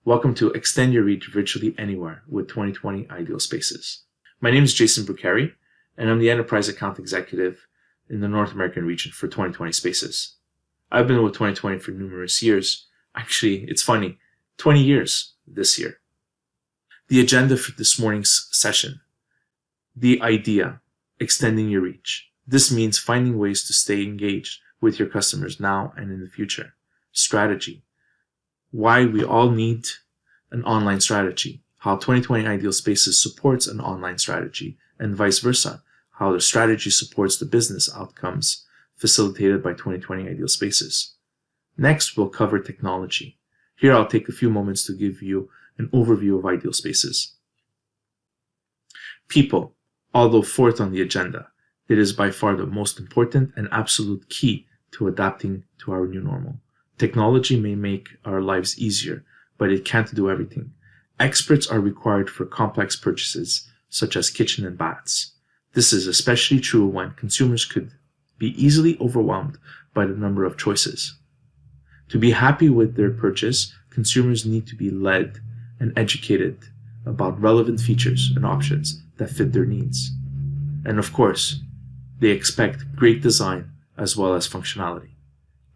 Welcome to Extend Your Reach Virtually Anywhere with 2020 Ideal Spaces. My name is Jason Brucari, and I'm the Enterprise Account Executive in the North American region for 2020 Spaces. I've been with 2020 for numerous years. Actually, it's funny, 20 years this year. The agenda for this morning's session: the idea, extending your reach. This means finding ways to stay engaged with your customers now and in the future. Strategy: why we all need an online strategy, how 2020 Ideal Spaces supports an online strategy, and vice versa, how the strategy supports the business outcomes facilitated by 2020 Ideal Spaces. Next, we'll cover technology. Here, I'll take a few moments to give you an overview of Ideal Spaces. People, although fourth on the agenda, it is by far the most important and absolute key to adapting to our new normal. Technology may make our lives easier, but it can't do everything. Experts are required for complex purchases, such as kitchen and baths. This is especially true when consumers could be easily overwhelmed by the number of choices. To be happy with their purchase, consumers need to be led and educated about relevant features and options that fit their needs. And of course, they expect great design as well as functionality.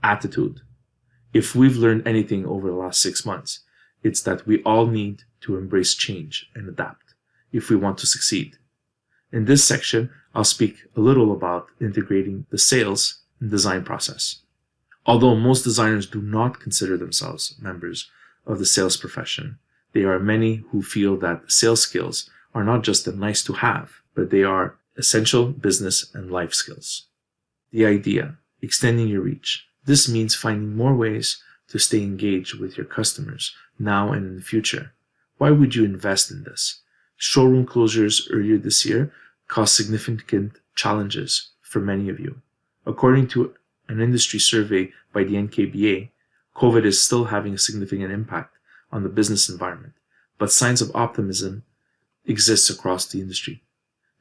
Attitude. If we've learned anything over the last 6 months, it's that we all need to embrace change and adapt if we want to succeed. In this section, I'll speak a little about integrating the sales and design process. Although most designers do not consider themselves members of the sales profession, there are many who feel that sales skills are not just a nice to have, but they are essential business and life skills. The idea, extending your reach. This means finding more ways to stay engaged with your customers now and in the future. Why would you invest in this? Showroom closures earlier this year caused significant challenges for many of you. According to an industry survey by the NKBA, COVID is still having a significant impact on the business environment, but signs of optimism exist across the industry.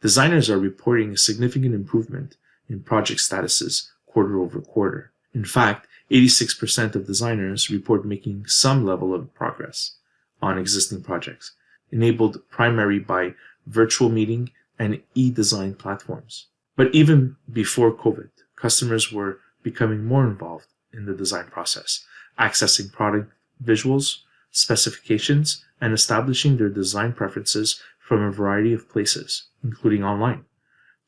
Designers are reporting a significant improvement in project statuses quarter over quarter. In fact, 86% of designers report making some level of progress on existing projects, enabled primarily by virtual meeting and e-design platforms. But even before COVID, customers were becoming more involved in the design process, accessing product visuals, specifications, and establishing their design preferences from a variety of places, including online.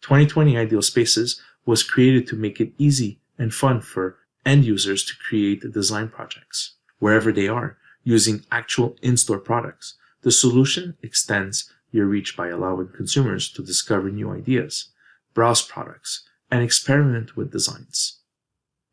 2020 Ideal Spaces was created to make it easy and fun for end users to create design projects wherever they are using actual in-store products. The solution extends your reach by allowing consumers to discover new ideas, browse products, and experiment with designs.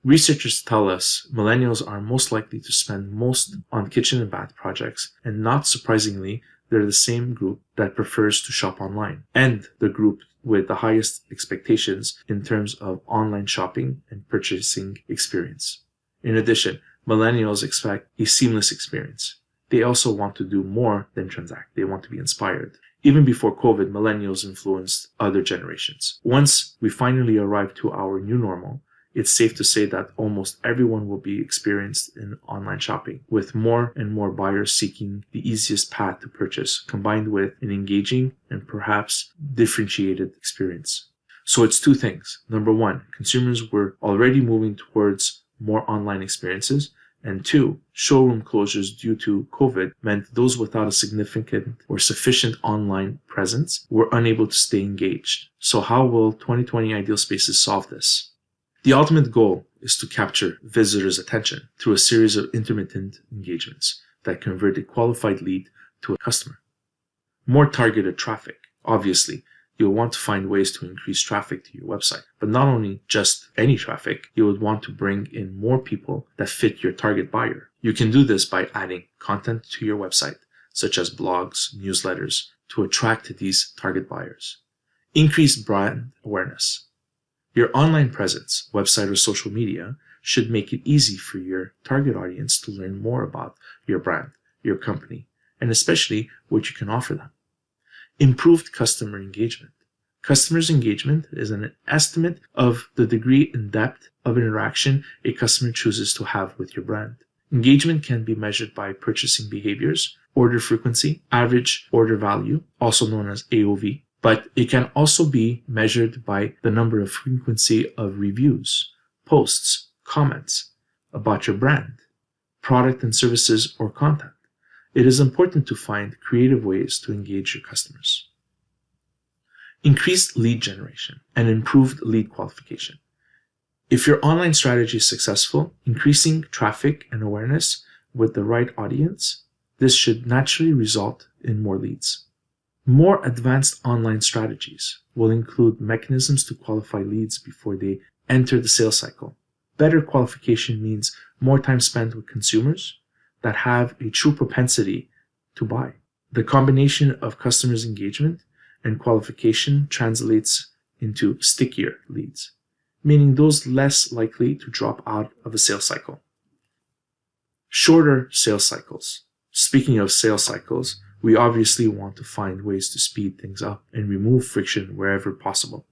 Researchers tell us millennials are most likely to spend most on kitchen and bath projects, and not surprisingly, they're the same group that prefers to shop online, and the group with the highest expectations in terms of online shopping and purchasing experience. In addition, millennials expect a seamless experience. They also want to do more than transact. They want to be inspired. Even before COVID, millennials influenced other generations. Once we finally arrive to our new normal, it's safe to say that almost everyone will be experienced in online shopping, with more and more buyers seeking the easiest path to purchase, combined with an engaging and perhaps differentiated experience. So it's two things. Number one, consumers were already moving towards more online experiences. And two, showroom closures due to COVID meant those without a significant or sufficient online presence were unable to stay engaged. So how will 2020 Ideal Spaces solve this? The ultimate goal is to capture visitors' attention through a series of intermittent engagements that convert a qualified lead to a customer. More targeted traffic. Obviously, you'll want to find ways to increase traffic to your website, but not only just any traffic, you would want to bring in more people that fit your target buyer. You can do this by adding content to your website, such as blogs, newsletters, to attract these target buyers. Increase brand awareness. Your online presence, website or social media, should make it easy for your target audience to learn more about your brand, your company, and especially what you can offer them. Improved customer engagement. Customer's engagement is an estimate of the degree and depth of interaction a customer chooses to have with your brand. Engagement can be measured by purchasing behaviors, order frequency, average order value, also known as AOV, but it can also be measured by the number of frequency of reviews, posts, comments about your brand, product and services, or content. It is important to find creative ways to engage your customers. Increased lead generation and improved lead qualification. If your online strategy is successful, increasing traffic and awareness with the right audience, this should naturally result in more leads. More advanced online strategies will include mechanisms to qualify leads before they enter the sales cycle. Better qualification means more time spent with consumers that have a true propensity to buy. The combination of customers' engagement and qualification translates into stickier leads, meaning those less likely to drop out of a sales cycle. Shorter sales cycles. Speaking of sales cycles, we obviously want to find ways to speed things up and remove friction wherever possible.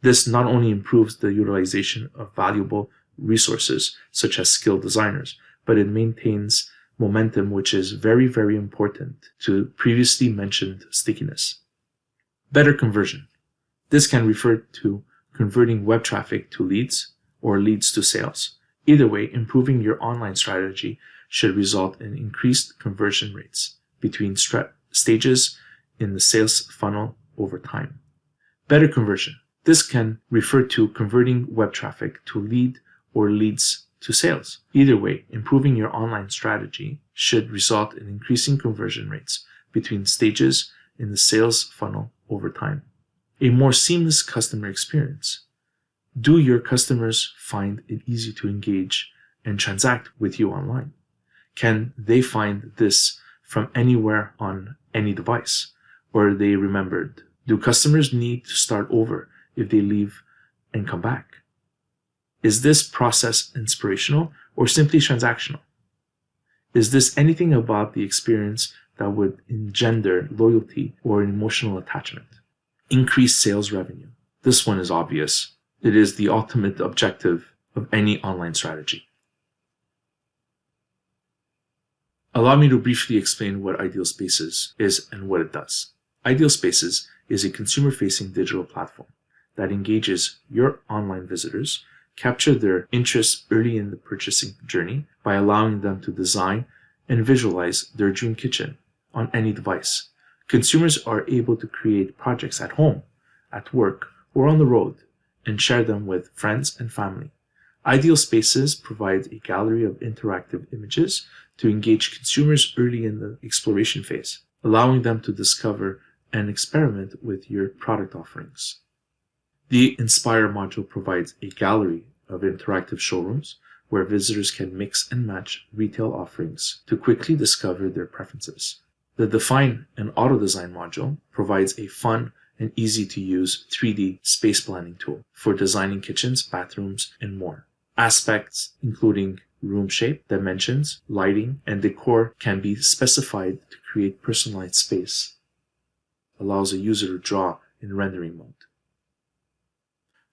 This not only improves the utilization of valuable resources, such as skilled designers, but it maintains momentum, which is very, very important to previously mentioned stickiness. Better conversion. This can refer to converting web traffic to leads or leads to sales. Either way, improving your online strategy should result in increased conversion rates between stages in the sales funnel over time. Better conversion. This can refer to converting web traffic to lead or leads to sales. Either way, improving your online strategy should result in increasing conversion rates between stages in the sales funnel over time. A more seamless customer experience. Do your customers find it easy to engage and transact with you online? Can they find this from anywhere on any device? Or are they remembered? Do customers need to start over if they leave and come back? Is this process inspirational or simply transactional? Is this anything about the experience that would engender loyalty or emotional attachment? Increase sales revenue. This one is obvious. It is the ultimate objective of any online strategy. Allow me to briefly explain what Ideal Spaces is and what it does. Ideal Spaces is a consumer-facing digital platform that engages your online visitors, capture their interests early in the purchasing journey by allowing them to design and visualize their dream kitchen on any device. Consumers are able to create projects at home, at work, or on the road and share them with friends and family. Ideal Spaces provides a gallery of interactive images to engage consumers early in the exploration phase, allowing them to discover and experiment with your product offerings. The Inspire module provides a gallery of interactive showrooms where visitors can mix and match retail offerings to quickly discover their preferences. The Define and Auto Design module provides a fun and easy-to-use 3D space planning tool for designing kitchens, bathrooms, and more. Aspects including room shape, dimensions, lighting, and decor can be specified to create personalized space. Allows a user to draw in rendering mode.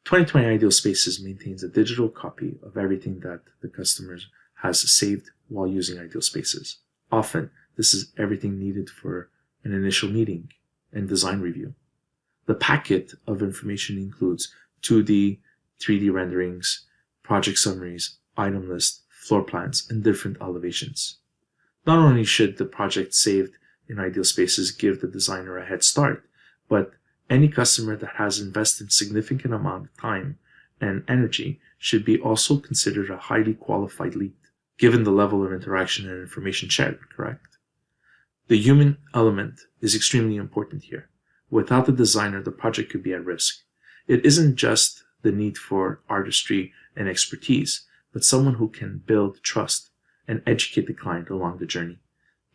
2020 Ideal Spaces maintains a digital copy of everything that the customer has saved while using Ideal Spaces. Often, this is everything needed for an initial meeting and design review. The packet of information includes 2D, 3D renderings, project summaries, item lists, floor plans, and different elevations. Not only should the project saved in Ideal Spaces give the designer a head start, but any customer that has invested significant amount of time and energy should be also considered a highly qualified lead, given the level of interaction and information shared, correct? The human element is extremely important here. Without the designer, the project could be at risk. It isn't just the need for artistry and expertise, but someone who can build trust and educate the client along the journey.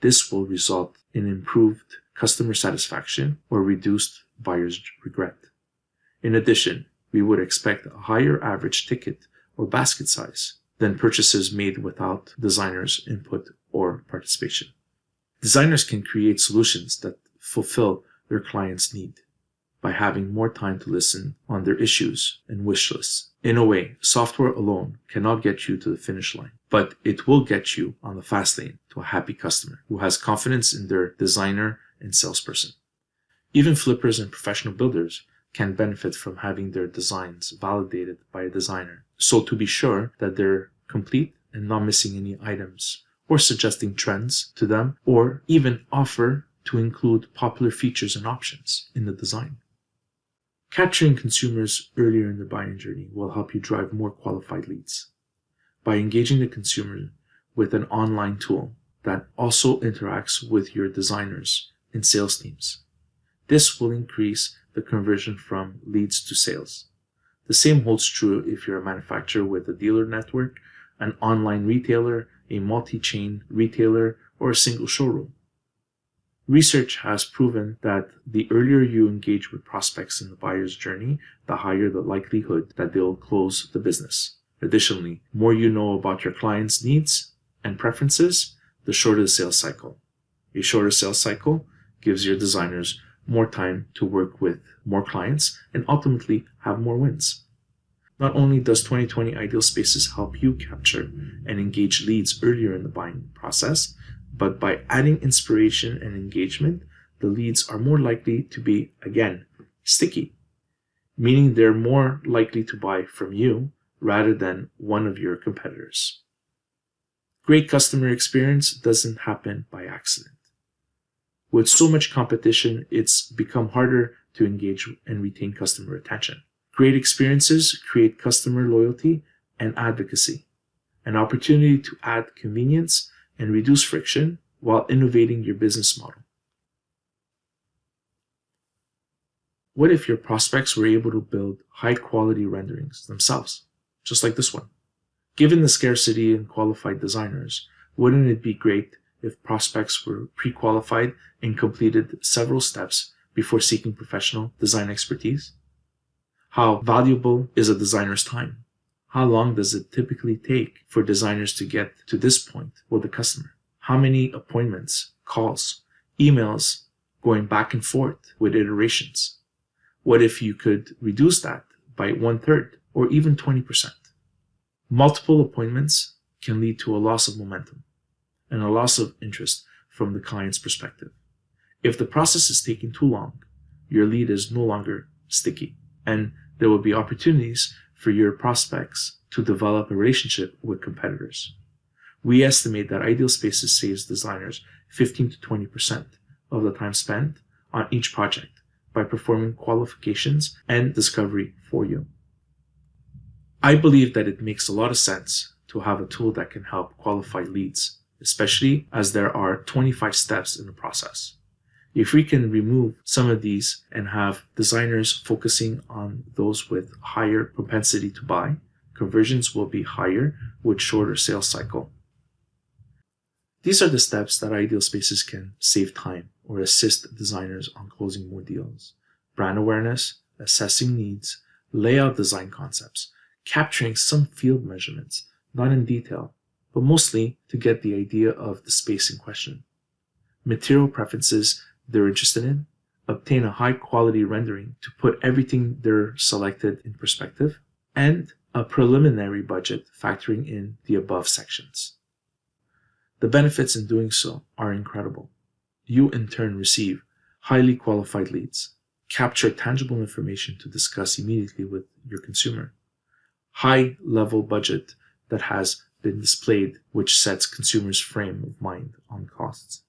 This will result in improved customer satisfaction or reduced buyer's regret. In addition, we would expect a higher average ticket or basket size than purchases made without designers' input or participation. Designers can create solutions that fulfill their client's need. by having more time to listen on their issues and wish lists. In a way, software alone cannot get you to the finish line, but it will get you on the fast lane to a happy customer who has confidence in their designer and salesperson. Even flippers and professional builders can benefit from having their designs validated by a designer, so to be sure that they're complete and not missing any items, or suggesting trends to them, or even offer to include popular features and options in the design. Capturing consumers earlier in the buying journey will help you drive more qualified leads. By engaging the consumer with an online tool that also interacts with your designers and sales teams, this will increase the conversion from leads to sales. The same holds true if you're a manufacturer with a dealer network, an online retailer, a multi-chain retailer, or a single showroom. Research has proven that the earlier you engage with prospects in the buyer's journey, the higher the likelihood that they'll close the business. Additionally, the more you know about your client's needs and preferences, the shorter the sales cycle. A shorter sales cycle gives your designers more time to work with more clients and ultimately have more wins. Not only does 2020 Ideal Spaces help you capture and engage leads earlier in the buying process, but by adding inspiration and engagement, the leads are more likely to be, again, sticky, meaning they're more likely to buy from you rather than one of your competitors. Great customer experience doesn't happen by accident. With so much competition, it's become harder to engage and retain customer attention. Great experiences create customer loyalty and advocacy, an opportunity to add convenience and reduce friction while innovating your business model. What if your prospects were able to build high-quality renderings themselves, just like this one? Given the scarcity in qualified designers, wouldn't it be great if prospects were pre-qualified and completed several steps before seeking professional design expertise? How valuable is a designer's time? How long does it typically take for designers to get to this point with the customer? How many appointments, calls, emails going back and forth with iterations? What if you could reduce that by 1/3 or even 20%? Multiple appointments can lead to a loss of momentum and a loss of interest from the client's perspective. If the process is taking too long, your lead is no longer sticky, and there will be opportunities for your prospects to develop a relationship with competitors. We estimate that Ideal Spaces saves designers 15 to 20% of the time spent on each project by performing qualifications and discovery for you. I believe that it makes a lot of sense to have a tool that can help qualify leads, especially as there are 25 steps in the process. If we can remove some of these and have designers focusing on those with higher propensity to buy, conversions will be higher with shorter sales cycle. These are the steps that Ideal Spaces can save time or assist designers on closing more deals. Brand awareness, assessing needs, layout design concepts, capturing some field measurements, not in detail, but mostly to get the idea of the space in question. Material preferences they're interested in, obtain a high quality rendering to put everything they're selected in perspective, and a preliminary budget factoring in the above sections. The benefits in doing so are incredible. You in turn receive highly qualified leads, capture tangible information to discuss immediately with your consumer, high level budget that has been displayed, which sets consumers' frame of mind on costs,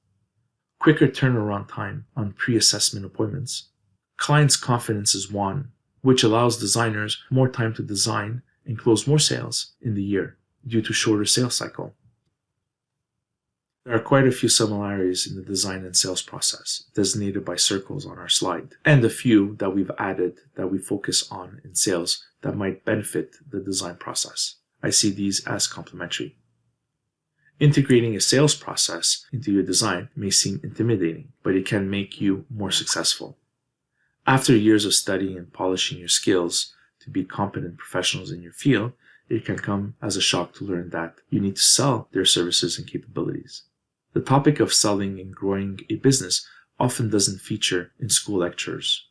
quicker turnaround time on pre-assessment appointments. Clients' confidence is won, which allows designers more time to design and close more sales in the year due to shorter sales cycle. There are quite a few similarities in the design and sales process, designated by circles on our slide, and a few that we've added that we focus on in sales that might benefit the design process. I see these as complementary. Integrating a sales process into your design may seem intimidating, but it can make you more successful. After years of studying and polishing your skills to be competent professionals in your field, it can come as a shock to learn that you need to sell their services and capabilities. The topic of selling and growing a business often doesn't feature in school lectures.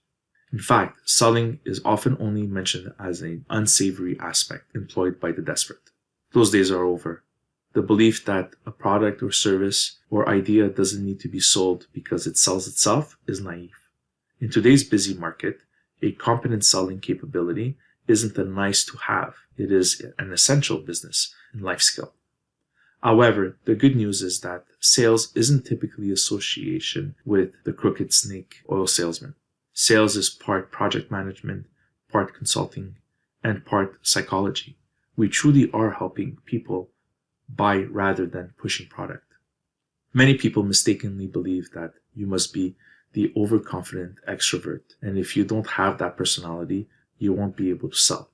In fact, selling is often only mentioned as an unsavory aspect employed by the desperate. Those days are over. The belief that a product or service or idea doesn't need to be sold because it sells itself is naive. In today's busy market, a competent selling capability isn't a nice to have, it is an essential business and life skill. However, the good news is that sales isn't typically association with the crooked snake oil salesman. Sales is part project management, part consulting, and part psychology. We truly are helping people buy rather than pushing product. Many people mistakenly believe that you must be the overconfident extrovert, and if you don't have that personality, you won't be able to sell.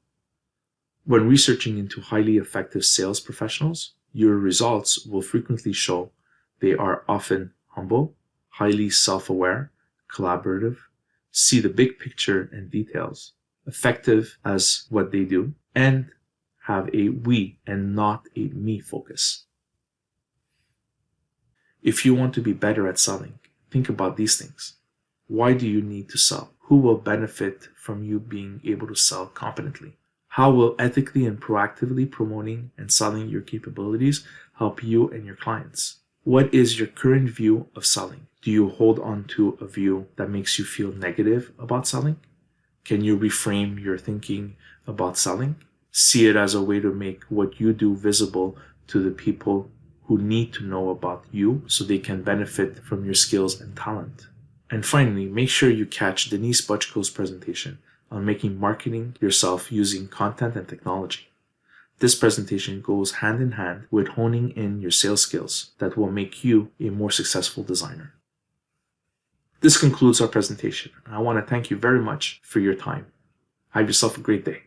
When researching into highly effective sales professionals, your results will frequently show they are often humble, highly self-aware, collaborative, see the big picture and details, effective as what they do, and have a we and not a me focus. If you want to be better at selling, think about these things. Why do you need to sell? Who will benefit from you being able to sell competently? How will ethically and proactively promoting and selling your capabilities help you and your clients? What is your current view of selling? Do you hold on to a view that makes you feel negative about selling? Can you reframe your thinking about selling? See it as a way to make what you do visible to the people who need to know about you so they can benefit from your skills and talent. And finally, make sure you catch Denise Butchko's presentation on making marketing yourself using content and technology. This presentation goes hand in hand with honing in your sales skills that will make you a more successful designer. This concludes our presentation. I want to thank you very much for your time. Have yourself a great day.